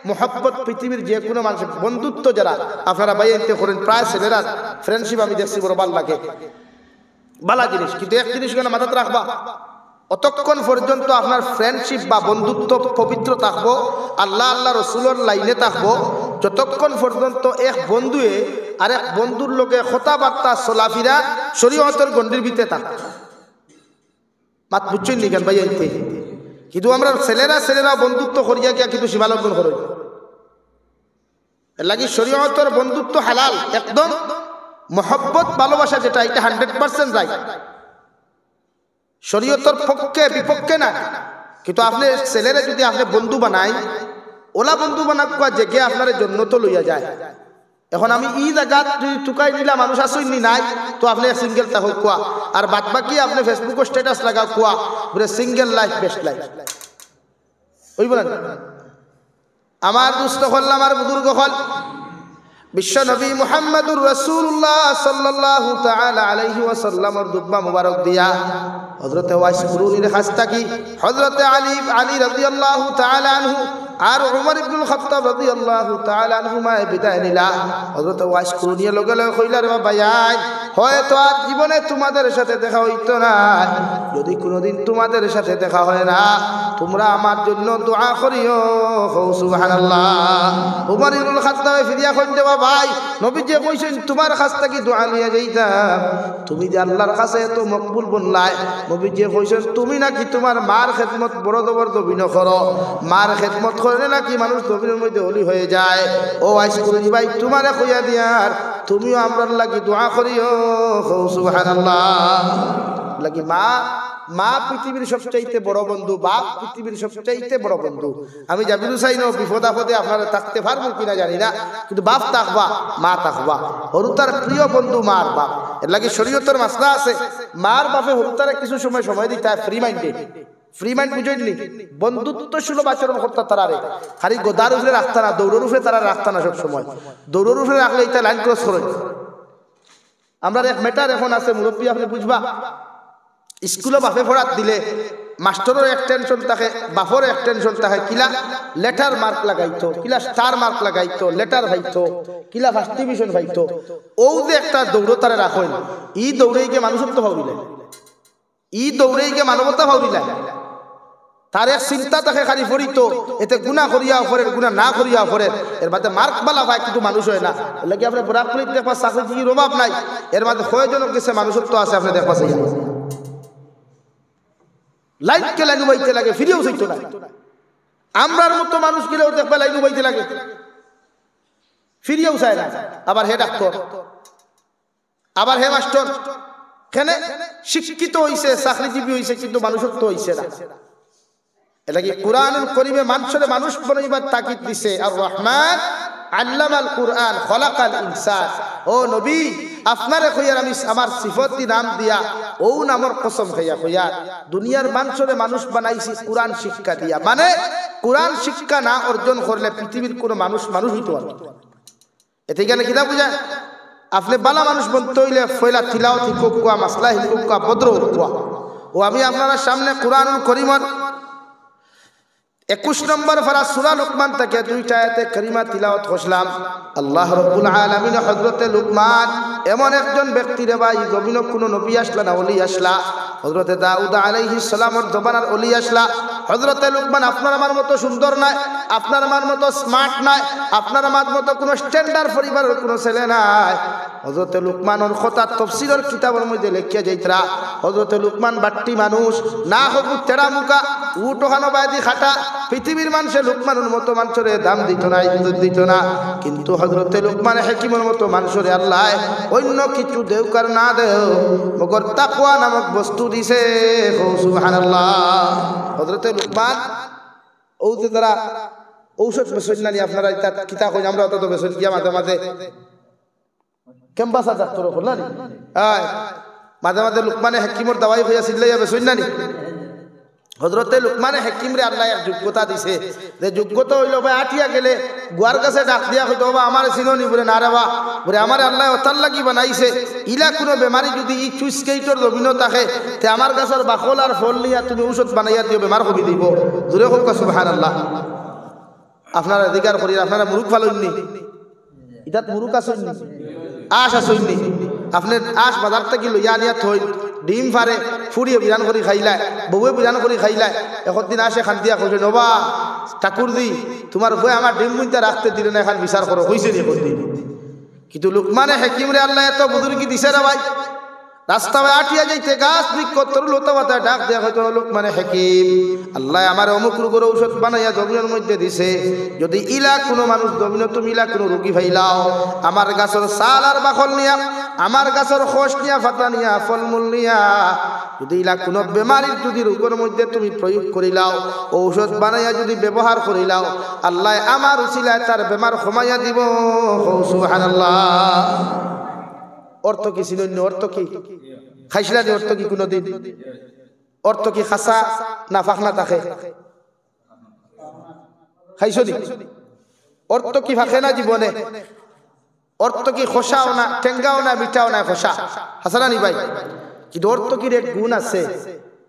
মোহাব্বত পৃথিবীর যে কোনো মানুষের বন্ধুত্ব যারা আপনারা বাইতে করেন প্রায় ছেলেরা ফ্রেন্ডশিপ আমি দেখছি বড় ভালো লাগে ভালো জিনিস, কিন্তু এক জিনিস কেন মাথাতে রাখবা, অতক্ষণ পর্যন্ত আপনার ফ্রেন্ডশিপ বা বন্ধুত্ব পবিত্র থাকবো, আল্লাহ আল্লাহ রসুলের লাইনে থাকবো, যতক্ষণ পর্যন্ত এক বন্ধুয়ে আর এক বন্ধুর লোকে কথাবার্তা চলাফিরা শরীয়তের গণ্ডির ভিতরে থাকবে। মাত বুঝছেন নি কেন ভাই? কিন্তু আমরা ছেলেরা বন্ধুত্ব করিয়া গিয়া কিন্তু সীমালঙ্ঘন করি। এর লাগি শরীয়তের বন্ধুত্ব হালাল একদম, মহব্বত ভালোবাসা যেটা এটা 100% রাইট, শরীয়তের পক্ষে বিপক্ষে না। কিন্তু আপনি ছেলেরা যদি আপনি বন্ধু বানাই, ওলা বন্ধু বানাক জেগে আপনার জন্য তো লইয়া যায়। এখন আমি ই জায়গা যদি টুকাই নিলা মানুষ আসইনি নাই, তো আপনি সিঙ্গেল তা হোক কোয়া, আর বাদ বাকি আপনি ফেসবুকে স্ট্যাটাস লাগা কোয়া বলে সিঙ্গেল লাইফ বেস্ট লাইফ ওই বলেন। আমার দুস্থ হল, আমার বুজুর্গ হল, বিশ্ব নবী মুহাম্মদুর রাসূলুল্লাহ সাল্লাল্লাহু তাআলা আলাইহি ওয়াসাল্লামের দুব্বা মুবারক দিয়া হযরতে ওয়াইস কুরুনির খাস্তাকি হযরতে আলী রাদিয়াল্লাহু তাআলা আনহু আর উমর ইবনুল খাত্তাব রাদিয়াল্লাহু তাআলা আনহুমা বিদায় নিলা। হযরতে ওয়াইস কুরুনির লগে লগে কইলা, রে ভাইয়াই হয়তো আর জীবনে তোমাদের সাথে দেখা হইতো না, যদি কোনোদিন তোমাদের সাথে দেখা হয় না তোমরা আমার জন্য দোয়া করিও, সুবহানাল্লাহ। উমর ইবনুল খাত্তাব ফিরিয়া কইন, দেবা ভাই নবী যে কইছেন তোমার কাছ থেকে দোয়া নিয়ে যাইতাম, তুমি যে আল্লাহর কাছে এত মকবুল বললাই, নবী যে কইছেন তুমি নাকি তোমার মার খেদমত বড় দবর দবিন করো, মার খেদমত করলে নাকি মানুষ দবিনের মধ্যে অলি হয়ে যায়। ও আইসকুরি ভাই তোমারে কইয়া দিয়ার তুমিও আমরার লাগি দোয়া করিও, সুবহানাল্লাহ। লাগি মা পৃথিবীর সবচাইতে বড় বন্ধু, বাপ পৃথিবীর সবচাইতে বড় বন্ধু। আমি জাবিরু চাই না বিপদ আপদে আপনারা থাকতে পারবো কিনা জানি না, কিন্তু বাপ থাকবা, মা থাকবা। হরুতার প্রিয় বন্ধু মার বাপ। এর লাগে শরীয়তের মাসলা আছে, মার বাপে হরুতারে কিছু সময় দিতে হয় ফ্রি মাইন্ডে। ফ্রি মাইন্ড বুঝেননি, বন্ধুত্ব সুলভ আচরণ করতে তারারে খালি গোদার উপরে রাখতা না, দৌড়ের উপরে তারা রাখতা না। সব সময় দৌড়ের উপরে রাখলে এটা লাইন ক্রস করে। আমরা এক মেটার এখন আছে মুরব্বী, আপনি বুঝবা, স্কুলে বাপে পড়াত দিলে মাস্টারের এক টেনশন থাকে, বাপর এক টেনশন থাকে, কিলা লেটার মার্ক লাগাইতো, কিলা স্টার মার্ক লাগাইতো, লেটার ভাইতো, কিলা ফার্স্ট ডিভিশন ভাইতো। ও যে একটা দৌড়তারে রাখেন, ই দৌড়ে গিয়ে মানুষত্ব ভাবিলেন, ই দৌড়ে গিয়ে মানবতা ভাবিলেন। তার এক চিন্তা তাকে খালি পড়িত, এতে গুণা করিয়া পড়ে, গুণা না করিয়া পড়ে, এর মাঝে মার্ক বালা ভাই কিন্তু মানুষ হয় না। লাগে আপনি বরাকলি দেখবা চাকরির অভাব নাই, এর মাঝে কয়জনের কাছে মানুষত্ব আছে আপনি দেখবা চাই। লাইনকে লাইন উবাইতে লাগে, ফিরেও চাইতো না। আমরার মতো মানুষ গেলেও দেখবা লাইন উবাইতে লাগে, ফিরিয়েও চায় না। আবার হে ডাক্তার, আবার হে মাস্টার, কেনে শিক্ষিত হইছে, চাকরিজীবী হইছে, কিন্তু মানুষত্ব হইছে না। এটা কি কুরআনুল কারীমে মানুষ বানাইবার তাকিদ দিছে। আর রহমান আল্লামাল কুরআন খলাকাল ইনসান। ও নবী আপনারে কইয়ার আমি আমার সিফতি নাম দিয়া ও নামর কসম খাইয়া দুনিয়ার মানুষ বানাইছি কুরআন শিক্ষা দিয়া। মানে কুরআন শিক্ষা না অর্জন করলে পৃথিবীর কোনো মানুষ হইতো না। এতে গেলে কিতা বুঝায়, আপনি বালা মানুষ বলতে হইলে ফয়লা তিলাওয়াত হিকুক কোয়া, মাসলা হিকুক কোয়া, বদ্র কোয়া। ও আমি আপনার সামনে কুরআনুল কারীমের 21 নম্বর পারা সূরা লুকমান থেকে দুইটা আয়াতে কারিমা তিলাওয়াত করলাম। আল্লাহ রাব্বুল আলামিন হযরতে লুকমান এমন একজন ব্যক্তি রে ভাই, জমিন কোন নবী আসলা না ওলি আসলা, হযরতে দাউদ আলাইহিস সালামের জবানার ওলি আসলা। হযরতে লুকমান আপনার আমার মতো সুন্দর নাই, আপনার আমার মতো স্মার্ট নাই, আপনার আমার মতো কোনো স্ট্যান্ডার্ড পরিবারের কোনো ছেলে নাই। হযরতে লুকমানের কথা তাফসীরের কিতাবের মধ্যে লেখিয়া যাইতরা, হযরতে লুকমান বাট্টি মানুষ, না হবু তেড়া মুকা, উটোহানো বাদি খাটা। পৃথিবীর মানুষে লুকমানের মতো মানুষের দাম দিত না, ইজ্জত দিত না। কিন্তু হযরতে লুকমান হাকিমের মতো মানুষের আল্লাহ অন্য কিছু দেউকার না দেও, মগর তাকওয়া নামক বস্তু দিছে। সুবহানাল্লাহ। হযরতে লুকমান ও যে যারা ঔষধ বেসন না নি, আপনারা কিতা কই, আমরা অত বেসন গিয়া মাঝে মাঝে ক্যাম্পাসা ডাক্তার করলেন, মাঝে মাঝে লুকমানে হাকিমের দাওয়াই হইয়া সিল্লাইয়া বেসন না নি। হযরতে লুকমানে হাকিমরে আল্লাহ এক যোগ্যতা দিছে, যে যোগ্যতা হইল ভাই আটিয়া গেলে গুয়ার কাছে ডাক দিয়া হইতো, বাবা আমার চিনি বলে না রে বা বলে আমার আল্লাহ অতার লাগি বানাইছে, ইলা কোনো বেমারি যদি ই চুইসকেইটর জমিন থাকে তে আমার গাছের বাকল আর ফল নিয়া তুমি ঔষধ বানাইয়া দিও, বেমার কবি দিব। জোরে হোক সুবহানাল্লাহ। আপনারা অধিকার করি আপনারা মুরুখ ফালইনি ইটাত মুরুখ আসইনি আশ আসইনি আপনি আশ বাজার থেকে লইয়া আনিয়া থই ডিম ফারে ফুড়িয়ে বিরান করে খাইলায় বউয়ে বিরান করে খাইলায় এখন দিন আসে খান্তিয়া কইছে নবা ঠাকুর দি তোমার বই আমার ডিম মুইতে রাখতে দিলে না এখন বিচার করো হইছে নি করতে কিন্তু লোকমানে হাকিম রে আল্লাহ এত বুজুর্গি দিছে রে ভাই রাস্তায় আটিয়া যাইতে গাছ বৃক্ষ তোর লতা পাতা ডাক দেয়া হয়তো লোকমানে হাকিম আল্লাহ আমার অমুক রোগের ঔষধ বানাইয়া জমিনের মধ্যে দিছে যদি ইলা কোনো মানুষ জমিন তুমি ইলা কোনো রোগী ভাইলাও আমার গাছের সাল আর বাখল নিয়া আমার গাছের খোস নিয়া ফাতা নিয়া ফলমূল নিয়া যদি ইলা কোনো বেমারির যদি রোগের মধ্যে তুমি প্রয়োগ করিলাও ঔষধ বানাইয়া যদি ব্যবহার করিলাও আল্লাহ আমার উসিলায় তার বেমার কমাইয়া দিব সুবহানাল্লাহ অর্থ কি ছিল অর্থ কি খাইছিলা যে অর্থ কি কোনদিন অর্থ কি খাসা না ফাখনা থাকে খাইছো নি অর্থ কি ফাঁকে না জীবনে অর্থ কি খোসাও না টেঙ্গাও না মিঠাও না খোসা হাসানা নি ভাই কিন্তু অর্থ কি এক গুণ আছে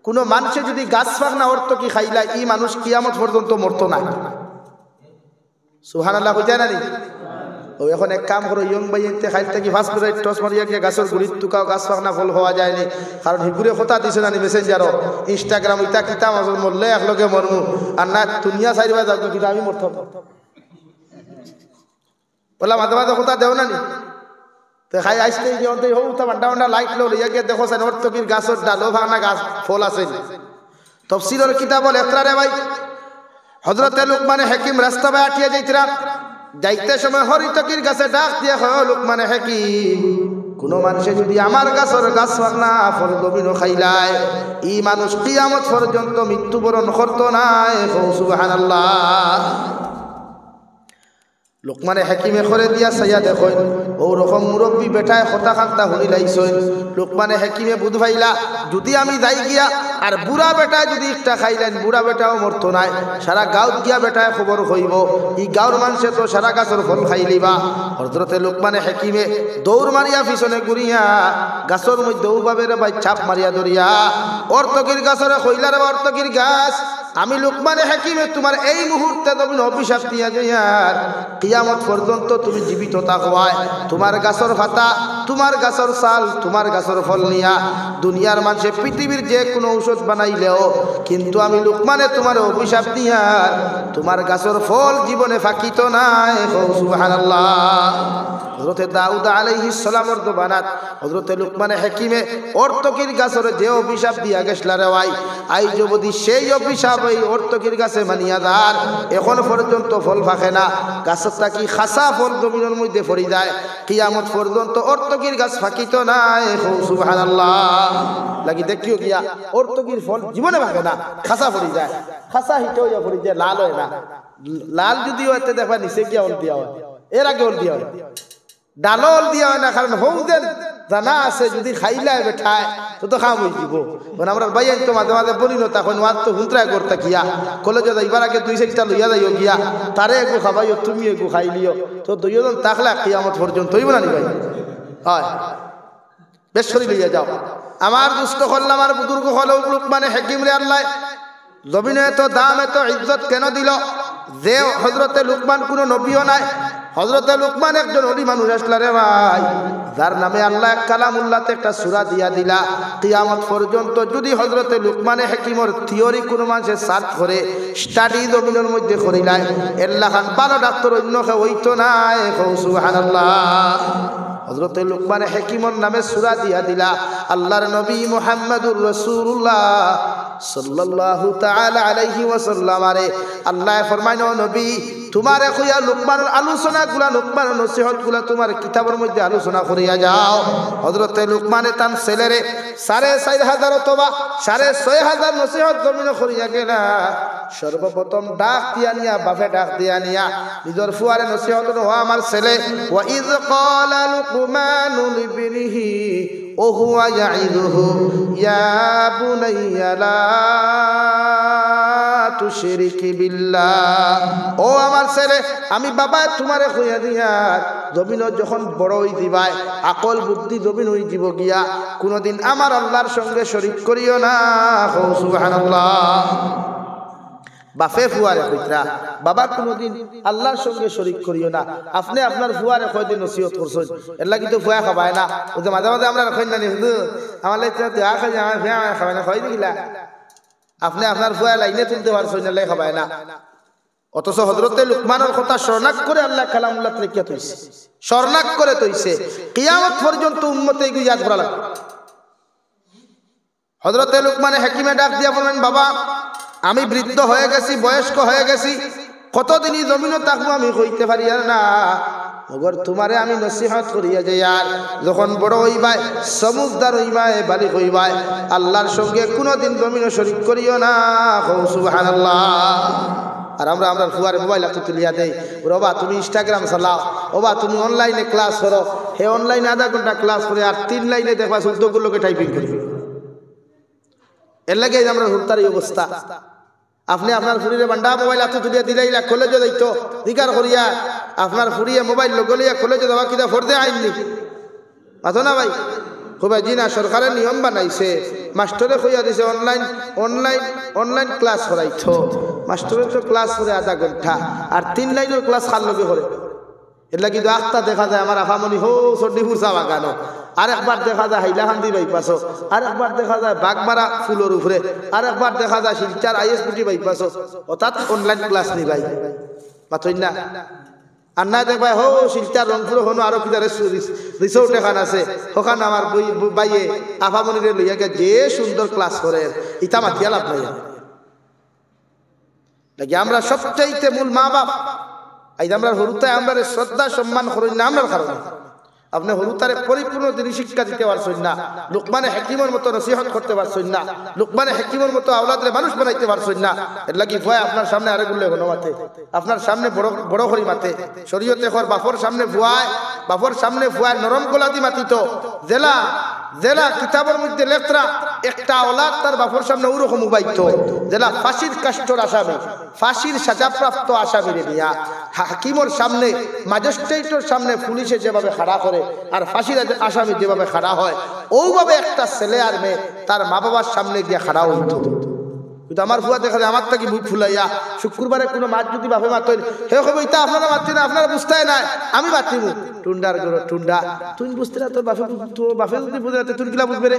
কোন মানুষে যদি গাছ ফাঁকনা অর্থ কি খাইলা ই মানুষ কিয়ামত পর্যন্ত মরতো না সুবহানাল্লাহ কইতা না নি ও এখন এক কাম করো ইয়ং বাইতে খাইতে কি ফাস্ট করে টস মারিয়া গিয়ে গাছের গুড়ির টুকাও গাছ ফাঁকনা ফল হওয়া যায়নি কারণ হিগুরে কথা দিছে না মেসেঞ্জারও ইনস্টাগ্রাম ইটা কিতা মাজর মরলে একলগে মরমু আর না দুনিয়া চাইবা যাও কিন্তু আমি মরতাম বললাম মাঝে মাঝে কথা দেও না নি তো খাই আসতে হো তা বান্ডা বান্ডা লাইট লো লইয়া গিয়ে দেখো সেন অর্থকির গাছের ডালো ভাঙনা গাছ ফল আছে তফসিরের কিতাব লেখরা রে ভাই হযরতে লুকমানে হাকিম রাস্তা বাই আটিয়া যাইতরা যাইতে সময় হরিতকির গাছে ডাক দিয়া হয় লোকমানে হাকিম কোন মানুষে যদি আমার গাছের গাছ ফাঁকনা ফল গমিনো খাইলায় ই মানুষ কিয়ামত পর্যন্ত মৃত্যুবরণ করতো নাই সুবহানাল্লাহ লোকমানে হাকিমে করে দিয়া সাইয়া দেখেন ও রকম মুরব্বী বেটায় হতা খান্তা শুনি লাইছেন লোকমানে হাকিমে বুধ ভাইলা যদি আমি যাই গিয়া আর বুড়া বেটায় যদি একটা খাইলেন বুড়া বেটাও মরতো নাই সারা গাঁত গিয়া বেটায় খবর হইব ই গাঁর মানুষে তো সারা গাছের ফল খাইলিবা হযরতে লোকমানে হাকিমে দৌড় মারিয়া পিছনে ঘুরিয়া গাছের মধ্যে উবাবের ভাই চাপ মারিয়া ধরিয়া অর্থকির গাছের কইলার অর্থকির গাছ আমি লোকমানে হাকিমে তোমার এই মুহূর্তে তুমি অভিশাপ দিয়া যাইয়ার কিয়ামত পর্যন্ত তুমি জীবিত থাকবায় তোমার গাছের পাতা তোমার গাছের চাল তোমার গাছের ফল নিয়া দুনিয়ার মানুষে পৃথিবীর যে কোনো ঔষধ বানাইলেও কিন্তু আমি লোকমানে তোমার অভিশাপ দিয়ার তোমার গাছের ফল জীবনে ফাঁকিত নাই সুবহানাল্লাহ হযরতে দাউদ আলাইহিস সালামের দবানাত হযরতে লোকমানে হাকিমে অর্থকির গাছের যে অভিশাপ দিয়া গেছলা রে ভাই আই যদি সেই অভিশাপ এই অর্থকির গাছে মানিয়া দার এখন পর্যন্ত ফল ফাঁকে না গাছটা কি খাসা ফল জমিনের মধ্যে পড়ে যায় কিয়ামত পর্যন্ত অর্থকির গাছ ফাঁকিত নাই সুবহানাল্লাহ লাগি দেখিও গিয়া অর্থকির ফল জীবনে ফাঁকে না খাসা পড়ে যায় খাসা হিট হইয়া পড়ে যায় লাল হয় না লাল যদিও এতে দেখবা নিচে গিয়া ওল দিয়া হয় এর আগে ওল দিয়া হয় ডালল দিয়া হয় না কারণ হৌদের জানা আছে যদি খাইলায় বেঠায় তো খাম হয়ে যাব আমরা ভাই তো মাঝে মাঝে বলি না তখন ওয়াজ তো হুঁতরায় করতে গিয়া কলেজে যাইবার আগে 2-4টা লইয়া যাইও গিয়া তারে একটু খাবাইও তুমি একটু খাইলিও তো দুইজন তাকলা কিয়ামত পর্যন্ত হইব না নি ভাই হয় বেশ করে লইয়া যাও আমার দুষ্ট করলাম আর বুজুর্গ হলো লোকমানে হাকিম রে আল্লাহ জমিনে এত দাম এত ইজ্জত কেন দিল যে হযরতে লোকমান কোনো নবীও নাই হযরতে লোকমান একজন ওলি মানুষ আসলা রে ভাই যার নামে আল্লাহ কালামুল্লাহতে একটা সূরা দিয়া দিলা কিয়ামত পর্যন্ত যদি হযরতে লোকমানে হাকিমের থিওরি কোনো মানুষে সার্চ করে স্টাডি জমিনের মধ্যে করিলাই আল্লাহ খান ভালো ডাক্তার অন্য কেউ হইতো নাই সুবহানাল্লাহ হযরতে লোকমানে হাকিমের নামে সূরা দিয়া দিলা আল্লাহর নবী মুহাম্মদুর রাসূলুল্লাহ সাল্লাল্লাহু তাআলা আলাইহি ওয়াসাল্লাম আরে আল্লাহ ফরমায় নবী তোমারে কইয়া লোকমানের আলোচনাগুলা লোকমানের নসিহতগুলা তোমার কিতাবের মধ্যে আলোচনা করিয়া যাও হযরতে লোকমানে তার ছেলেরে 4,500 অথবা 6,500 নসিহত জমিনে করিয়া গেলা সর্বপ্রথম ডাক দিয়া নিয়া বাপে ডাক দিয়া নিয়া নিজের ফুয়ারে নসিহত ও আমার ছেলে ওয়া ইয ক্বালা লুকমানু লিবনিহি ও হুয়া ইয়াইদুহু ইয়া বুনাইয়া লা তুশরিকি বিল্লাহ ও আমার ছেলে আমি বাবা তোমারে কইয়া দিয়া জমিন যখন বড় হই দিবাই আকল বুদ্ধি জমিন হই দিব গিয়া কোনদিন আমার আল্লাহর সঙ্গে শরীক করিও না সুবহানাল্লাহ বাপে ফুয়ারে কইতরা বাবা কোনদিন আল্লাহর সঙ্গে শরীক করিও না। আপনি আপনার ফুয়ারে কয়দিন নসিহত করছেন, এর লাগি তো ফুয়া খাবায় না। ও যে মাঝে মাঝে আমরা রাখেন না হুজুর আমার লাগি দেয়া খাই আমার ফুয়া খাবায় না, খাই দিলা আপনি আপনার ফুয়া লাইনে তুলতে পারছেন না, লাই খাবায় না। অথচ হযরতে লুকমানের কথা শরণাক করে আল্লাহ কালামুল্লাহ লিখিয়া তৈছে, শরণাক করে তৈছে, কিয়ামত পর্যন্ত উম্মতে এগুলো ইয়াদ করা লাগবে। হযরতে লুকমানে হাকিমে ডাক দিয়া বলেন, বাবা আমি বৃদ্ধ হয়ে গেছি, বয়স্ক হয়ে গেছি, কতদিনই জমিনও থাকবো আমি কইতে পারি আর না, মগর তোমারে আমি নসিহত করিয়া যাই আর যখন বড় হইবাই সমুজদার হইবাই বালিগ হইবাই আল্লাহর সঙ্গে কোনোদিন জমিনও শরীক করিও না। সুবহানাল্লাহ। আর আমরা আমরা ফুয়ারে মোবাইল হাতে তুলিয়া দেই, বাবা তুমি ইনস্টাগ্রাম চালাও, বাবা তুমি অনলাইনে ক্লাস করো, হে অনলাইনে আধা ঘন্টা ক্লাস করে আর 3 লাইনে দেখবা 14 গুলোকে টাইপিং করি। এর লাগে আমরা হুরতার এই অবস্থা। আপনি আপনার ফুরিয়ে বান্ডা মোবাইল হাতে তুলিয়া দিলাইলা কলেজে যাইতো দিকার করিয়া আপনার ফুরিয়ে মোবাইল লগলিয়া কলেজে যাওয়া কিনা ফর্দে আইননি মাথো না ভাই খুব জি না, সরকারের নিয়ম বানাইছে, মাস্টরে কইয়া দিছে অনলাইন অনলাইন অনলাইন ক্লাস করাইতো, মাস্টরে তো ক্লাস করে আধা ঘন্টা আর 3 লাইনের ক্লাস খার লগে করে। এর লাগি তো আখতা দেখা যায় আমার আফামনি হো সর্দিপুর চা বাগানো, আরেকবার দেখা যায় হাইলাকান্দি বাইপাসও, আরেকবার দেখা যায় বাগমারা ফুলের উপরে, আরেকবার দেখা যায় শিলচার আইএসপিটি বাইপাসও, অর্থাৎ অনলাইন ক্লাস নি ভাই মাথই না। আর না দেখবা হো শিলচার রংপুর হনো আরো কিনা রিসোর্ট এখান আছে, ওখানে আমার বাইয়ে আফামনিরে লইয়া গিয়ে যে সুন্দর ক্লাস করে, ইটা মাতিয়া লাভ নাই। নাকি আমরা সবচাইতে মূল মা বাপ, এই যে আমরা হরুতায় আমরা শ্রদ্ধা সম্মান করি না আমরার কারণে। আপনি হরুতারে পরিপূর্ণ তিনি শিক্ষা দিতে পারছেন না, লুকমানে হাকিমের মতো নসিহত করতে পারছেন না, লুকমানে হাকিমের মতো আওলাদরে মানুষ বানাইতে পারছেন না। এর লাগি ভয় আপনার সামনে আরেকগুলো এখনো মাতে, আপনার সামনে বড় বড় করি মাতে শরীয়তে কর বাপর সামনে ভুয়ায়, বাপর সামনে ভুয়ায় নরম গোলাদি মাতিত জেলা জেলা কিতাবের মধ্যে লেখরা একটা আওলাদ তার বাপর সামনে ওরকম উবাইত জেলা ফাঁসির কাষ্ঠর আসামি, ফাঁসির সাজাপ্রাপ্ত আসামি রে নিয়া হাকিমর সামনে ম্যাজিস্ট্রেটের সামনে পুলিশে যেভাবে খাড়া করে আর ফাঁসির আসামি যেভাবে খাড়া হয়, ওইভাবে একটা ছেলে আর মেয়ে তার মা বাবার সামনে গিয়ে খাড়া হইত। কিন্তু আমার ফুয়া দেখা যায় আমার থেকে বুক ফুলাইয়া শুক্রবারে কোনো মাছ যদি বাপে মাতই হে হবে এটা আপনারা মাতছেন না, আপনারা বুঝতে নাই আমি মাতিব টুন্ডার গরো টুন্ডা, তুই বুঝতে না তোর বাপে যদি বুঝে না তুই কিলা বুঝবে রে,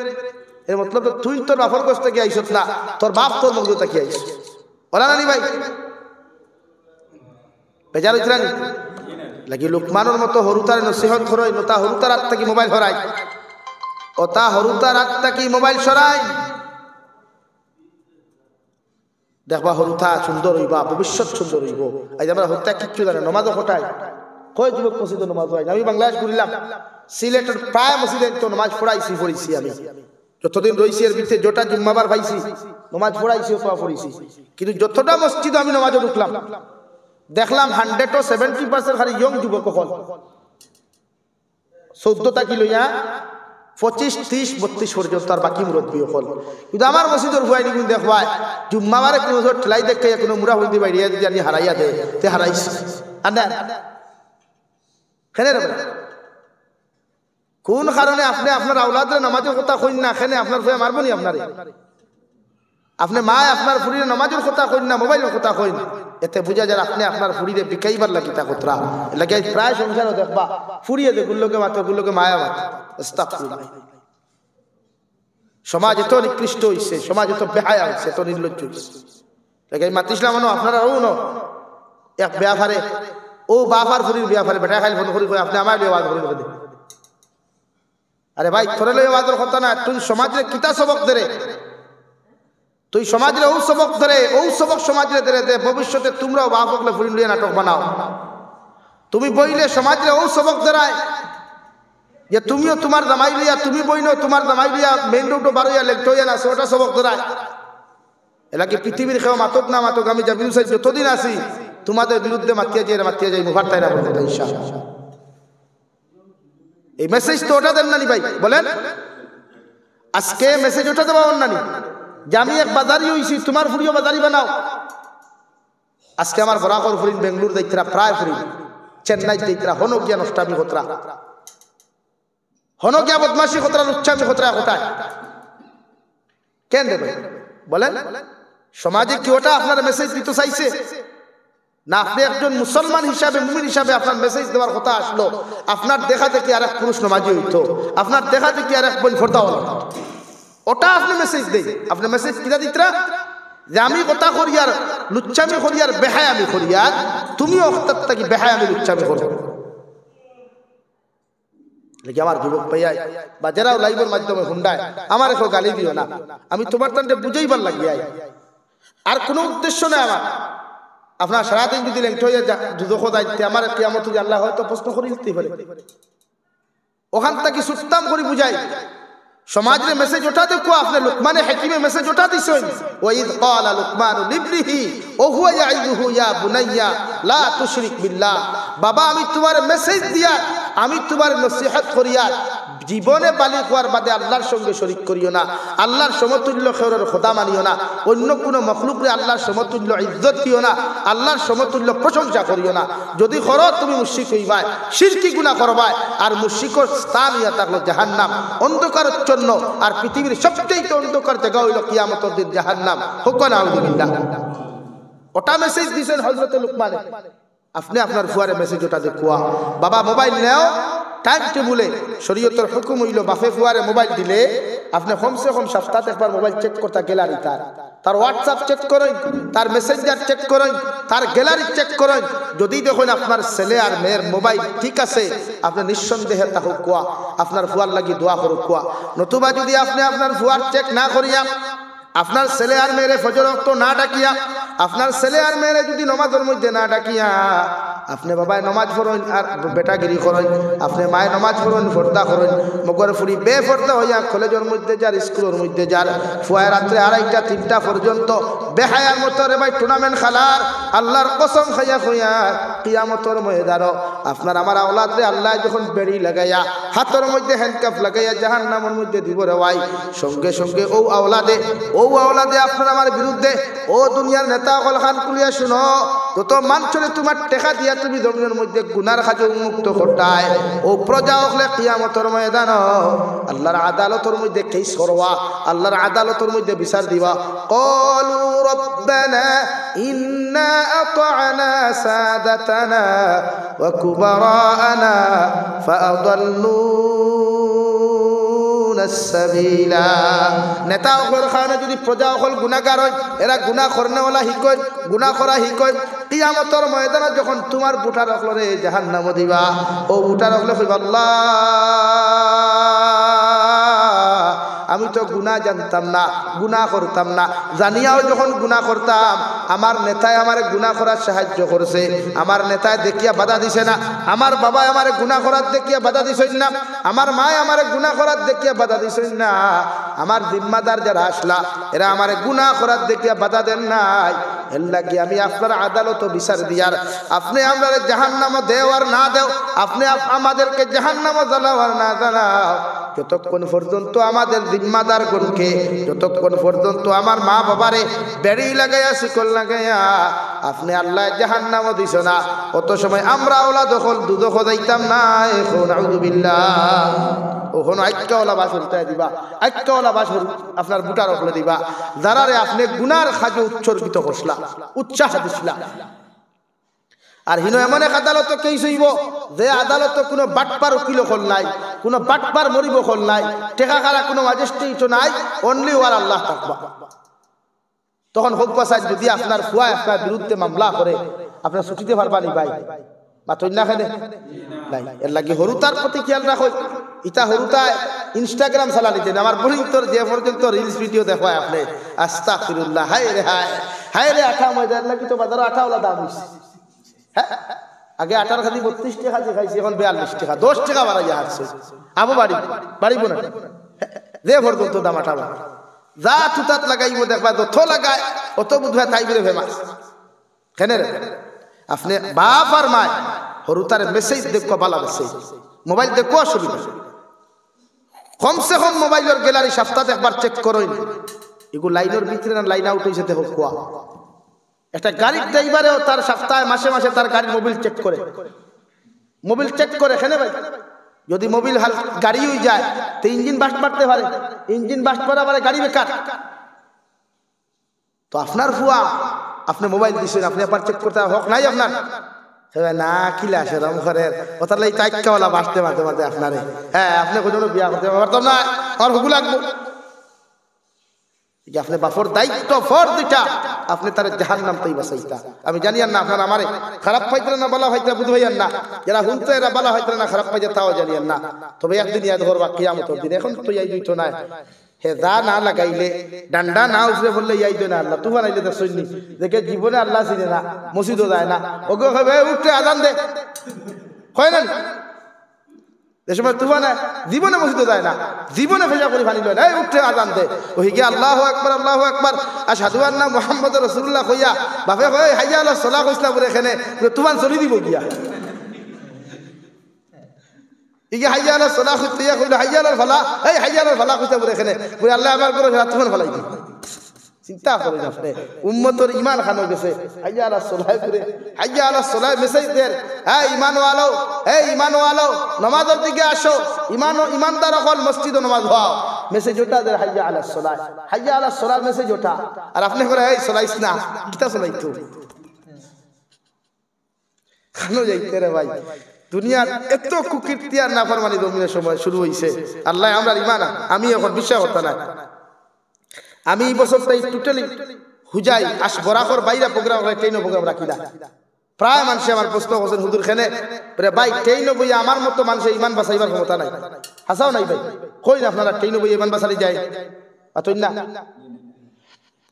এর মতলব তুই তোর বাপর কাছ থেকে আইসত না, তোর বাপ তোর মগ্ন থেকে আইস ওলা নানি ভাই বেজার হইতে রানি লাগি লুকমানের মতো হরুতার নসিহত করই নতা হরুতার হাত থেকে মোবাইল সরাই, ওতা হরুতার হাত থেকে মোবাইল সরাই, দেখবা হরুতা সুন্দর হইবা, ভবিষ্যৎ সুন্দর হইব। আজ আমরা হত্যা কিচ্ছু জানে, নমাজও ফোটাই কয় যুবক মসজিদে নমাজ হয়। আমি বাংলাদেশ ঘুরিলাম, সিলেটের প্রায় মসজিদে তো নমাজ পড়াইছি আমি যতদিন রয়েছি, এর ভিতরে যটা জুম্মাবার পাইছি নমাজ পড়াইছি অথবা পড়িছি, কিন্তু যতটা মসজিদে আমি নমাজে ঢুকলাম দেখলাম 170% খালি ইয়ং যুবক হল 14টা কি লইয়া 25, 30, 32 পর্যন্ত আর বাকি মুরব্বী হল। কিন্তু আমার মসজিদের ভুয়াই নিগুন দেখবাই জুম্মাবারে কোনো ঠেলাই দেখে কোনো মুরা হইতে বাইরিয়া যদি আমি হারাইয়া দে তে হারাইছি আর না খেনে রে কোন কারণে আপনি আপনার আওলাদের নামাজের কথা কইন না, খেনে আপনার ভুয়া মারবনি আপনারে, আপনি মা আপনার ফুরিয়ে নামাজের কথা কইন না, মোবাইলের কথা কইন, এতে বুঝা যায় আপনি আপনার ফুরিয়ে বিকাইবার লাগি তা কতরা লাগে। প্রায় সংসারও দেখবা ফুরিয়ে দে গুলোকে মাত্র গুলোকে মায়া মাত আস্তাগফিরুল্লাহ। সমাজ এত নিকৃষ্ট হইছে, সমাজ এত বেহায়া হইছে, এত নির্লজ্জ হইছে। লাগে মাতিসলাম মানো আপনারা ও ন এক ব্যাপারে ও বাফার ফুরির ব্যাপারে বেটা খাইল ফোন করি আপনি আমার আওয়াজ করি দে, আরে ভাই তোরে লই আওয়াজের কথা না, তুই সমাজের কিতা সবক ধরে, তুই সমাজের ও সবক ধরে, ও সবক সমাজের ধরে দে, ভবিষ্যতে তোমরাও বাপ হকলে ফুরি লইয়া নাটক বানাও। তুমি বইলে সমাজের ও সবক ধরায় যে তুমিও তোমার জামাই লিয়া, তুমি বইনো তোমার জামাই লিয়া মেইন রোডও বারোয়া লেগটো হইয়া না, ওটা সবক ধরায়। এলাকি পৃথিবীর খেয়ে মাতক না মাতক আমি যা বিরুদ্ধে যতদিন আসি তোমাদের বিরুদ্ধে মাতিয়া যাই মুখার তাই না বলতে ইনশাআল্লাহ। এই মেসেজ তো ওটা দেন নানি ভাই বলেন, আজকে মেসেজ ওটা দেওয়া অন্যানি যে আমি এক বাজারি হইছি তোমার ফুরিও বাজারি বানাও। আজকে আমার বরাকর ফুরিন বেঙ্গলুর দেখতরা, প্রায় ফুরিন চেন্নাই দেখতরা, হনো গিয়া নষ্টামি খতরা, হনো গিয়া বদমাশি খতরা, লুচ্চামি খতরা কোথায় কেন দেবে বলেন? সমাজে কি ওটা আপনার মেসেজ দিতে চাইছে না? আপনি একজন মুসলমান হিসাবে, মুমিন হিসাবে আপনার মেসেজ দেওয়ার কথা আসলো, আপনার দেখা দেখি আর এক পুরুষ নামাজি হইতো, আপনার দেখা দেখি আর এক বোন ফোরদাওয়ালা, ওটা আপনি মেসেজ দেই। আপনি মেসেজ কিনা দিতরা যে আমি কথা করি আর লুচ্চামি করি আর বেহায় আমি করি, আর তুমিও অর্থাৎ থাকি বেহায় আমি লুচ্চামি করো। আমার যুবক ভাইয়াই বা যারাও লাইভের মাধ্যমে হুন্ডায়, আমার এখন গালি দিও না, আমি তোমার তান্ডে বুঝাইবার লাগিয়াই, আর কোনো উদ্দেশ্য নেই আমার। আপনার সারাদিন যদি লেংট হয়ে দুদক দায়িত্বে আমার কিয়ামত যদি আল্লাহ হয়তো প্রশ্ন করে দিতে পারে, ওখান থেকে সুস্তাম করে বুঝাই। সমাজের মেসেজ ওটা দেখো, আপনি লুকমানে হাকিমে মেসেজ ওটা দিছেন, ওয়াইদ ক্বালা লুকমানু লিবনিহি ওয়া হুয়া ইয়াইযুহু ইয়া বুনাইয়া লা তুশরিক বিল্লাহ। বাবা আমি তোমার মেসেজ দিয়া, আমি তোমার নসিহত করিয়া, জীবনে বালিগ হওয়ার বাদে আল্লাহর সঙ্গে শরীক করিও না, আল্লাহর সমতুল্য খেরের খোদা মানিও না, অন্য কোনো মখলুকরে আল্লাহর সমতুল্য ইজ্জত দিও না, আল্লাহর সমতুল্য প্রশংসা করিও না। যদি করো তুমি মুশরিক হইবাই, শিরকি গুনাহ করবাই, আর মুশরিকের স্থান ইয়া থাকলো জাহান্নাম, অন্ধকারের জন্য। আর পৃথিবীর সবচেয়ে অন্ধকার জায়গা হইল কিয়ামতের দিন জাহান্নাম। হুকুম আউযুবিল্লাহ। ওটা মেসেজ দিয়েছেন হযরত লুকমানে। আপনি আপনার ফুয়ারে মেসেজ ওটা দেখুয়া, বাবা মোবাইল নেও, টাইম টেবুলে শরীয়তের হুকুম হইল বাপে ফুয়ারে মোবাইল দিলে আপনি কমসে কম সপ্তাহে একবার মোবাইল চেক করতে, গ্যালারি তার হোয়াটসঅ্যাপ চেক করেন, তার মেসেঞ্জার চেক করেন, তার গ্যালারি চেক করেন। যদি দেখুন আপনার ছেলে আর মেয়ের মোবাইল ঠিক আছে, আপনি নিঃসন্দেহে তা হুকুয়া আপনার ফুয়ার লাগি দোয়া করুক কুয়া। নতুবা যদি আপনি আপনার ফুয়ার চেক না করিয়া, আপনার ছেলে আর মেয়েরে ফজর ওয়াক্ত না ডাকিয়া, আপনার ছেলে আর মেয়েরে যদি নমাজের মধ্যে না ডাকিয়া, আপনি বাবায় নমাজ পড়েন আর বেটাগিরি করেন, আপনি মায়ে নমাজ পড়েন ফর্দা করেন, মগর ফুরি বেফর্দা হইয়া কলেজের মধ্যে যার, স্কুলের মধ্যে যার, ফুয়ায় রাত্রে 2:30 3টা পর্যন্ত বেহায়ার মতো রে ভাই টুর্নামেন্ট খেলার, আল্লাহর কসম খাইয়া খুইয়া কিয়ামতের ময়দানও আপনার আমার আওলাদরে আল্লাহ যখন বেড়ি লাগাইয়া হাতের মধ্যে হ্যান্ডকাফ লাগাইয়া জাহান্নামের মধ্যে দিব রে ভাই, সঙ্গে সঙ্গে ও আওলাদে আপনার আমার বিরুদ্ধে, ও দুনিয়ার নেতা হল খান কুলিয়া শুনো, যত মানুষরে তোমার টেকা দিয়া তুমি জমিনের মধ্যে গুনার খাজে উন্মুক্ত করতায়, ও প্রজা হলে কিয়ামতের ময়দান আল্লাহর আদালতের মধ্যে কেস করবা, আল্লাহর আদালতের মধ্যে বিচার দিবা। ক্বালু রব্বানা ইন্না আতা'না সাদাতানা ওয়া কুবারানা ফাআদাল্লুনা সাবিলা। নেতা হল খানে যদি প্রজা হল গুনাহগার হয়, এরা গুনাহ করনেওয়ালা হিকয়, গুনাহ করা হিকয়, কিয়ামতের ময়দানে যখন তোমার বুটা রাখলো রে জাহান্নামে দিবা, ও বুটা রাখলে কইবা আল্লাহ আমি তো গুনাহ জানতাম না, গুনাহ করতাম না, জানিয়াও যখন গুনাহ করতাম আমার নেতায় আমার গুনাহ করার সাহায্য করেছে, আমার নেতায় দেখিয়া বাধা দিছে না, আমার বাবা আমার গুনাহ করার দেখিয়া বাধা দিছেন না, আমার মায় আমার গুনাহ করার দেখিয়া বাধা দিছেন না, আমার জিম্মাদার যারা আসলা এরা আমার গুনাহ করার দেখিয়া বাধা দেন নাই। এর লাগি আমি আপনার আদালত বিচার দিয়ার, আপনি আমরা জাহান্নামে দেও আর না দেও, আপনি আমাদেরকে জাহান্নামে জ্বালাও আর না জ্বালাও, যতক্ষণ পর্যন্ত আমাদের জিম্মাদার গণকে, যতক্ষণ পর্যন্ত আমার মা বাবারে বেড়ি লাগাইয়া শিকল লাগাইয়া আপনি আল্লাহ জাহান্নামে দিছ না, অত সময় আমরা ওলা দখল দুদখ যাইতাম না। এখন আউযুবিল্লাহ, ওখানে আইক্কাওয়ালা বাস উল্টায় দিবা, আইক্কাওয়ালা বাস আপনার বুটার ওখলে দিবা, যারারে আপনি গুনার খাজে উৎসর্গিত করছলা, উৎসাহ দিছলা। আর হিনো এমন এক আদালত কেই হইব যে আদালত কোনো বাটপার উকিল হল নাই, কোনো বাটপার মরিব হল নাই, টেকা খারা কোনো ম্যাজিস্ট্রেট নাই, অনলি ওয়ার আল্লাহ তাকবা। তখন হোক বাসায় যদি আপনার ফুয়া আপনার বিরুদ্ধে মামলা করে আপনার ছুটিতে পারবানি ভাই বা তৈনা খেলে নাই। এর লাগে হরুতার প্রতি খেয়াল রাখো। ইটা হরুতায় ইনস্টাগ্রাম চালা নিতেন, আমার বলিন্তর যে পর্যন্ত রিলস ভিডিও দেখায় আপনি আস্তাগফিরুল্লাহ, হায় রে হায়, হায় রে আঠা ময়দার লাগি তো বাজারে আঠাওয়ালা দাম হইছে। হ্যাঁ, আগে আটার খালি 32 টাকা দিয়ে খাইছি, এখন 42 টাকা, 10 টাকা বাড়াই আসছে। আবু বাড়িব না যে পর্যন্ত দাম আটা যা তুতাত লাগাইব দেখবা, যত লাগায় অত বুধ হয় তাই বলে ফেমাস। কেন রে আপনি বাপ আর মায় হরুতার মেসেজ দেখো, বালা মেসেজ মোবাইল দেখো, অসুবিধা কমসে কম মোবাইলের গ্যালারি সপ্তাহে একবার চেক করুন, এগুলো লাইনের ভিতরে না লাইন আউট হয়েছে দেখো কোয়া। একটা গাড়ির ড্রাইভারেও তার সপ্তাহে মাসে মাসে তার গাড়ির মোবিল চেক করে, মোবিল চেক করে। কেন ভাই যদি মোবিল হাল গাড়ি হয়ে যায় তো ইঞ্জিন বাস্ট মারতে পারে, ইঞ্জিন বাস্ট করা পারে গাড়ি বেকার। তো আপনার ফুয়া আপনি মোবাইল দিচ্ছেন, আপনি আবার চেক করতে হক নাই আপনার না কিলা সেরম ঘরের ওটার লাই টাইকাওয়ালা বাসতে মাঝে মাঝে আপনারে। হ্যাঁ আপনি কোনো বিয়া করতে পারতাম না, আমার হুকু লাগবো। আপনি বাপর দায়িত্ব ফর দুইটা, আপনি তার জাহান্নাম তাই বাঁচাইতা। আমি জানি না আপনার আমারে খারাপ পাইতেন না বলা হয়তো বুঝ ভাইয়ান না, যারা হুনতে এরা বলা হয়তো না খারাপ পাইতে তাও জানিয়েন না। তবে একদিন ইয়াদ ধরবা কিয়ামতের দিন, এখন তো ইয়াই দুইটো নাই। হে দা না লাগাইলে ডান্ডা না উঠলে বললে ইয়াই দে না আল্লাহ তু বানাইলে তো সৈনি দেখে জীবনে আল্লাহ চিনে না, মসজিদও যায় না, ওকে হবে উঠতে আজান দে হয় না যে সময় তুফানে জীবনে মসজিদে যায় না, জীবনে ভেজা করে পানি লয় না, উঠে আজান দে ওই গিয়ে আল্লাহু আকবার আশহাদু আন্না মুহাম্মাদুর রাসূলুল্লাহ কইয়া বাপে কই হাইয়া আলাস সালাহ কইসলা বলে এখানে তুফান চলি দিব গিয়া ইগে হাইয়া আলাস সালাহ কইয়া কইলো হাইয়া আলাল ফালাহ, এই হাইয়া আলাল ফালাহ কইসলা বলে এখানে কই আল্লাহ আমার করে তুফান ফলাই দি। চিন্তা করেন আপনি উম্মতের ইমান খানো গেছে হাইয়া আলাস সালাহ করে হাইয়া আলাস সালাহ মেসেজ দেন, এই ঈমানওয়ালাও এই ঈমানওয়ালাও নামাজের দিকে আসো, ঈমানদার হল মসজিদে নামাজ হও, মেসেজ ওটা দেন হাইয়া আলাস সালাহ, হাইয়া আলাস সালাহ মেসেজ ওটা। আর আপনি করে এই চলাইছ না কিতা চলাইতো খানো যাইতে রে ভাই। দুনিয়ার এত কুকীর্তি আর নাফরমানি জমিনের সময় শুরু হইছে। আল্লাহ আমরা ঈমান আমি এখন বিশ্বাস করতে না। আমি এই বছরটাই টোটালি হুজাই আস বরাকর বাইরে প্রোগ্রাম ট্রেনও প্রোগ্রাম রাখি না। প্রায় মানুষ আমার প্রশ্ন করছেন হুজুর খেনে ভাই ট্রেনও বইয়া আমার মতো মানুষের ইমান বাঁচাইবার ক্ষমতা নাই, হাসাও নাই ভাই কই না আপনারা ট্রেনও বইয়া ইমান বাঁচালি যায় আতই না।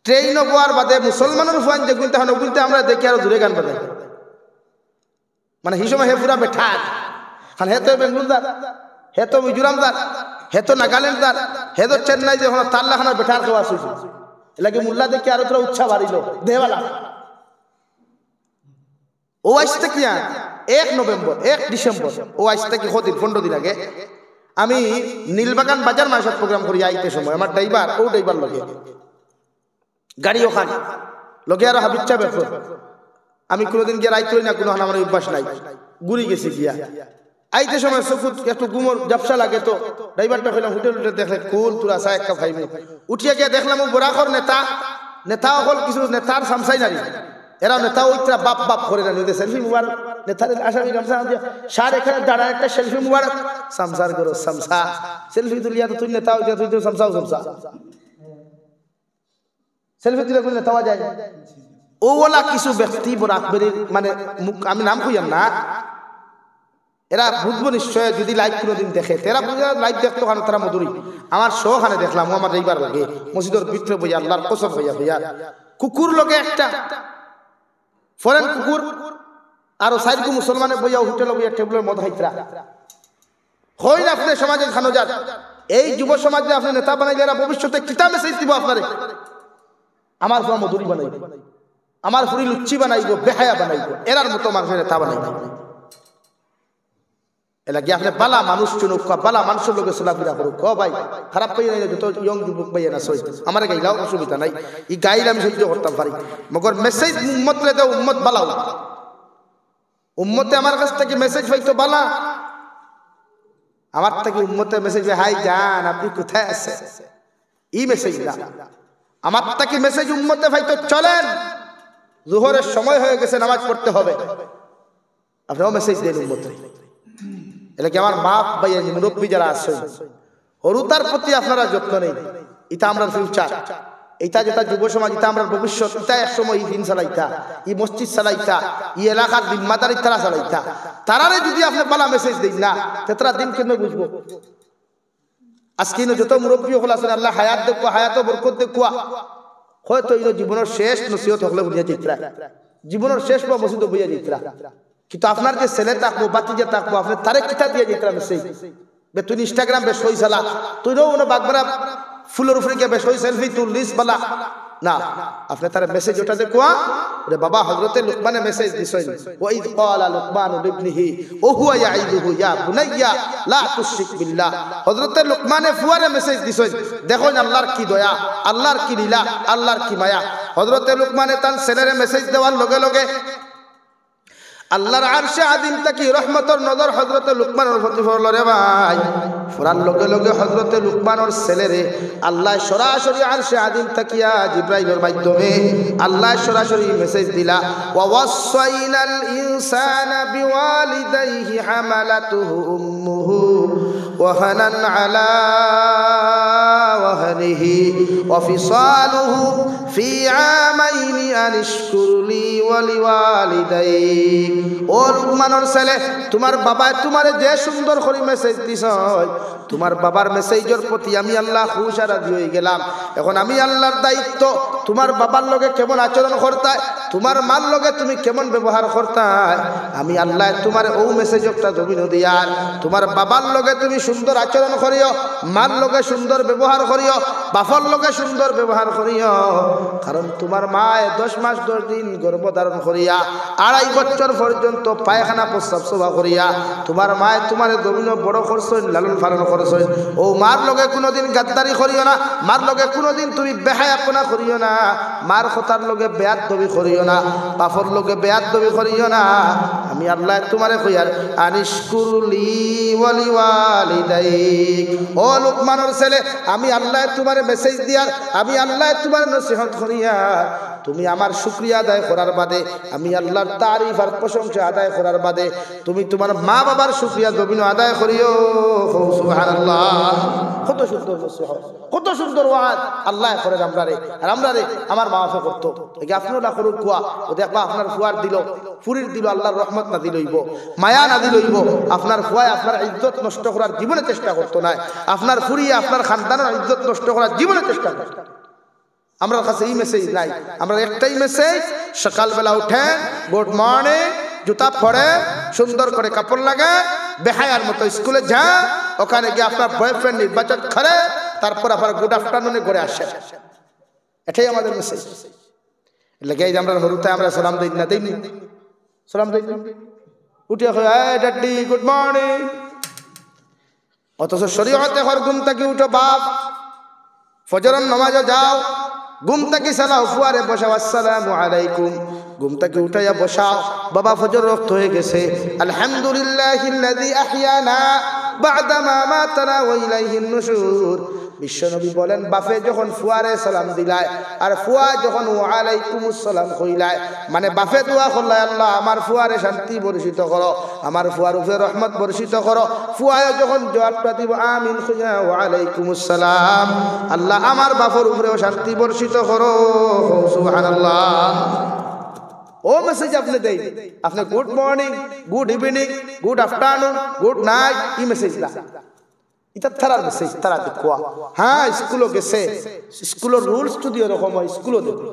ট্রেনও বোয়ার বাদে মুসলমানের ফুয়ান যে গুনতে হন গুনতে আমরা দেখি আরো দূরে গান বাজাই, মানে হিসময় হে পুরা বেঠা খান হে তো বেঙ্গলুর দার, হে তো মিজোরাম দার, হে তো নাগাল্যান্ড দার, হে তো চেন্নাই যে তাল্লাখানা বেঠার খাওয়া শুয়েছে এলাকি মুল্লা দেখে আরো তোরা উৎসাহ বাড়িল দেহওয়ালা। ও আসতে কি 1 নভেম্বর 1 ডিসেম্বর ও আসতে কি কদিন 15 দিন আগে আমি নীলবাগান বাজার মাসের প্রোগ্রাম করি আইতে সময় আমার ড্রাইভার ও ড্রাইভার লগে গাড়ি ওখান লগে আরো হাবিচ্ছা ব্যাপার আমি কোনোদিন গিয়ে রাইত না, কোনো আমার অভ্যাস নাই, ঘুরি গেছি গিয়া আইতে সময় চকুত একটু গুমর জাপসা লাগে তো ড্রাইভারটা কইলাম হোটেল উঠে দেখলে কোন তোরা চা একটা খাইবো, উঠিয়া গিয়ে দেখলাম ও বরাকর নেতা হল কিছু নেতার সামসাই নারী এরা নেতা ওইটা বাপ বাপ করে না নিতে সেলফি মুবারক নেতার আসামি গামছা সার এখানে দাঁড়া একটা সেলফি মুবারক সামসার করো সামসা সেলফি তুলিয়া তো তুই নেতা হইয়া তুই তো সামসাও সামসা সেলফি তুলে কোন নেতা যায় ওলা কিছু ব্যক্তি বরাকবের মানে আমি নাম কইয়াম না, এরা বুঝবো নিশ্চয় যদি লাইভ কোনোদিন দেখে তেরা বুঝা লাইভ দেখতো কারণ তারা মধুরী আমার শো খানে দেখলাম ও আমার এইবার লাগে মসজিদের ভিতরে বইয়া আল্লাহর কসম হইয়া হইয়া কুকুর লগে একটা ফরেন কুকুর আর সাইডকু মুসলমানে বইয়া হোটেলে বইয়া টেবিলের মধ্যে হাইতরা হই না আপনি সমাজে খানো যান এই যুব সমাজে আপনি নেতা বানাইলে এরা ভবিষ্যতে কিতা মেসেজ দিব আপনারে, আমার ফুয়া মধুরী বানাইব, আমার ফুরি লুচ্চি বানাইব, বেহায়া বানাইব, এরার মতো মানুষের নেতা বানাইব। এলাকি আপনি বালা মানুষ চুনুক বালা মানুষের লোকে চলাফেরা করুক ভাই খারাপ পাই নাই যত ইয়ং যুবক ভাই না সই আমার গাইলাও অসুবিধা নাই, এই গাইলে আমি সহ্য করতাম পারি, মগর মেসেজ উম্মত রে দেও উম্মত বালাও উম্মতে আমার কাছ থেকে মেসেজ পাইতো বালা, আমার থেকে উম্মতে মেসেজ হাই জান আপনি কোথায় আছেন এই মেসেজ না, আমার থেকে মেসেজ উম্মতে পাইতো চলেন জোহরের সময় হয়ে গেছে নামাজ পড়তে হবে, আপনারাও মেসেজ দেন উম্মতে। এটা কি আমার বাপ ভাই মুরব্বী যারা আছে হরুতার প্রতি আপনারা যত্ন নেই, এটা আমরা ফিউচার, এটা যেটা যুব সমাজ, এটা আমরা ভবিষ্যৎ, এটা এক সময় এই দিন চালাইতা, এই মসজিদ চালাইতা, এই এলাকার জিম্মাদারি তারা চালাইতা, তারারে যদি আপনি পালা মেসেজ দিন না তেতরা দিন কেন বুঝবো। আজকে যত মুরব্বী হল আছেন আল্লাহ হায়াত দেখুয়া হায়াত বরকত দেখুয়া হয়তো এই জীবনের শেষ নসিহত হলে বুঝিয়া চিত্রা জীবনের শেষ বা মসজিদ বুঝিয়া চিত্রা, কিন্তু আপনার যে ছেলে থাকবো বাতি যে থাকবো আপনি তারে কিতা দিয়ে যেতাম মেসেজ বে তুই ইনস্টাগ্রাম বেশ হই চালা তুই রো না বাগবারা ফুলের উপরে গিয়ে বেশ হই সেলফি তুল লিস্ট বালা না, আপনি তার মেসেজ ওটা দেখুয়া রে বাবা হযরতে লুকমানে মেসেজ দিছেন ওয়া ইয ক্বালা লুকমানু লিবনিহি ওয়া হুয়া ইয়াইদুহু ইয়া বুনাইয়া লা তুশরিক বিল্লাহ, হযরতে লুকমানে ফুয়ারে মেসেজ দিছেন দেখুন আল্লাহর কি দয়া, আল্লাহর কি লীলা, আল্লাহর কি মায়া। হযরতে লুকমানে তার ছেলেরে মেসেজ দেওয়ার লগে লগে আল্লাহর আরশে আযীম তাকি রহমতের নজর হযরত লুকমানের প্রতি পড়ল রে ভাই। ফরার লগে লগে হযরত লুকমানের ছেলেরে আল্লাহ সরাসরি আরশে আযীম তাকিয়া জিবরাইলের মাধ্যমে আল্লাহ সরাসরি মেসেজ দিলা, ওয়া ওয়াসাইনাল ইনসানা বিওয়ালিদাইহি হামালাতুহু উম্মুহু ওয়াহানান আলা ওয়াহনিহি ওয়া ফিসালুহু ফি আমাইনি আনিশকুর লি ওয়া লিওয়ালিদাইক। ও লুকমানের ছেলে, তোমার বাবায় তোমারে যে সুন্দর করে মেসেজ দিছ, তোমার বাবার মেসেজের প্রতি আমি আল্লাহ খুশ আর রাজি হয়ে গেলাম। এখন আমি আল্লাহর দায়িত্ব তোমার বাবার লগে কেমন আচরণ করতায়, তোমার মার লগে তুমি কেমন ব্যবহার করতায়, আমি আল্লাহ তোমার ও মেসেজ একটা জমিন দিয়ার। তোমার বাবার লগে তুমি সুন্দর আচরণ করিও, মার লগে সুন্দর ব্যবহার করিও, বাপর লগে সুন্দর ব্যবহার করিও। কারণ তোমার মায়ে 10 মাস 10 দিন গর্ভধারণ করিয়া 2.5 বছর পর্যন্ত পায়খানা প্রস্রাব সভা করিয়া তোমার মায়ে তোমার জমিন বড় করছেন, লালন পালন করছেন। ও মার লগে কোনোদিন গাদ্দারি করিও না, মার লগে কোনোদিন তুমি বেহায়াপনা করিও না, মার কথার লগে বেয়াদবি করিও না, বাপর লগে বেয়াদবি করিও না। আমি আল্লাহ তোমারে কইয়ার আনিশকুরলি ওয়া লিওয়ালিদাইক। ও লুকমানের ছেলে, আমি আল্লাহ তোমারে মেসেজ দিয়ার, আমি আল্লাহ তোমার নসিহত করিয়া তুমি আমার শুকরিয়া আদায় করার বাদে, আমি আল্লাহর তারিফ আর প্রশংসা আদায় করার বাদে তুমি তোমার মা বাবার শুকরিয়া জমিন আদায় করিও। সুবহানাল্লাহ। কত সুন্দর নসিহত, কত সুন্দর ওয়াজ আল্লাহ করে আমরারে, আর আমরারে আমার মা বাবা করতো। এই আপনারা না করুক কুয়া, ও দেখবা আপনার ফুয়ার দিল, ফুরির দিল, আল্লাহর রহমত না দিলইব, মায়া না দিলইব। আপনার ফুয়ায় আপনার ইজ্জত নষ্ট করার জীবনে চেষ্টা করতো না, আপনার ফুরিয়ে আপনার খানদানের ইজ্জত নষ্ট করার জীবনে চেষ্টা করতো। আমরা কাছে এই মেসেজ নাই, আমরা একটাই মেসেজ, সকালবেলা উঠে গুড মর্নিং, জুতা পরে সুন্দর করে কাপড় লাগে, বেহায়ার মতো স্কুলে যা, ওখানে গিয়ে আপনার বয়ফ্রেন্ড নির্বাচন করে, তারপর আবার গুড আফটারনুনে করে আসে। এটাই আমাদের মেসেজ। লেগে আমরা হরুতে আমরা সালাম দিই না, দিই সালাম দিই, উঠে ড্যাডি গুড মর্নিং। অথচ শরীয়তে হর ঘুম থেকে উঠো বাপ, ফজরের নামাজে যাও, ঘুম থেকে সালাও, ফুয়ারে বসাও আসসালামু আলাইকুম, ঘুম থেকে উঠাইয়া বসাও, বাবা ফজর রক্ত হয়ে গেছে, আলহামদুলিল্লাহিল্লাযী আহইয়ানা বা'দা মা মাতানা ওয়া ইলাইহিন নুশুর। বিশ্বনবী বলেন, বাপে যখন ফুয়ারে সালাম দিলায় আর ফুয়া যখন ওয়ালাইকুমুস সালাম কইলায়, মানে বাপে দোয়া করলায় আল্লাহ আমার ফুয়ারে শান্তি বর্ষিত করো, আমার ফুয়ার উপরে রহমত বর্ষিত করো, ফুয়ায় যখন জবাবটা দিব আমিন খুঁজা ওয়ালাইকুমুস সালাম, আল্লাহ আমার বাপের উপরেও শান্তি বর্ষিত করো। সুবহানাল্লাহ। ও মেসেজ আপনি দেই, আপনি good morning, good evening, good afternoon, good night, এই মেসেজ না, এটা তারার মেসেজ, তারা দেখোয়া। হ্যাঁ, স্কুলও গেছে, স্কুলের রুলস যদি এরকম হয়, স্কুলও দেখো,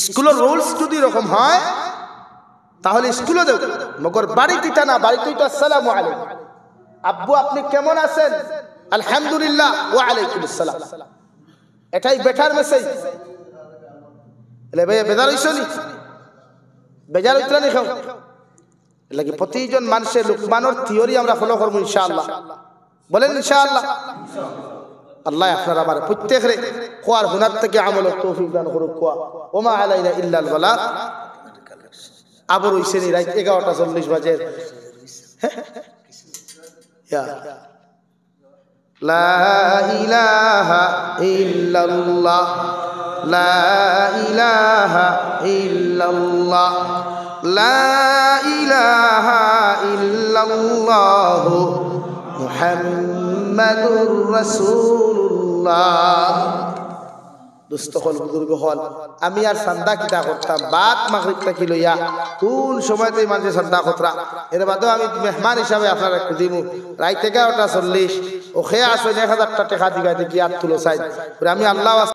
স্কুলের রুলস যদি এরকম হয় তাহলে স্কুলও দেখো, মগর বাড়িতে না, বাড়িতে তো আসসালামু আলাইকুম, আব্বু আপনি কেমন আছেন, আলহামদুলিল্লাহ ওয়া আলাইকুমুস সালাম, এটাই বেটার মেসেজ। এলে ভাই বেজার হইছো নি, বেজার হইতো নি, খাও লাগে প্রতিজন মানুষের লুকমানের থিওরি আমরা ফলো করব ইনশাআল্লাহ। বলেন ইনশাআল্লাহ। আল্লাহ আপনারা আমার প্রত্যেকরে কোয়ার হুনার থেকে আমলের তৌফিক দান করুক। কোয়া ওমা আলাইনা ইল্লাল বালাগ। আবার হইছে নি রাত 11:40 বাজে। লা ইলাহা ইল্লাল্লাহ, লা ইলাহা ইল্লাল্লাহ, লা ইলাহা ইল্লাল্লাহ মুহাম্মাদুর রাসূলুল্লাহ। দোস্ত হল, বুজুর্গ হল, আমি আর সান্দা কিতা করতাম, বাত মাগরিব থেকে লইয়া কোন সময়তে মানুষের সান্দা খতরা, এর বাদেও আমি মেহমান হিসাবে আপনার একটু দিমু। রাত 11:40 ও খেয়ে আসো 1000 টাকা দিবা দেখি আর তুলো চাই, আমি আল্লাহ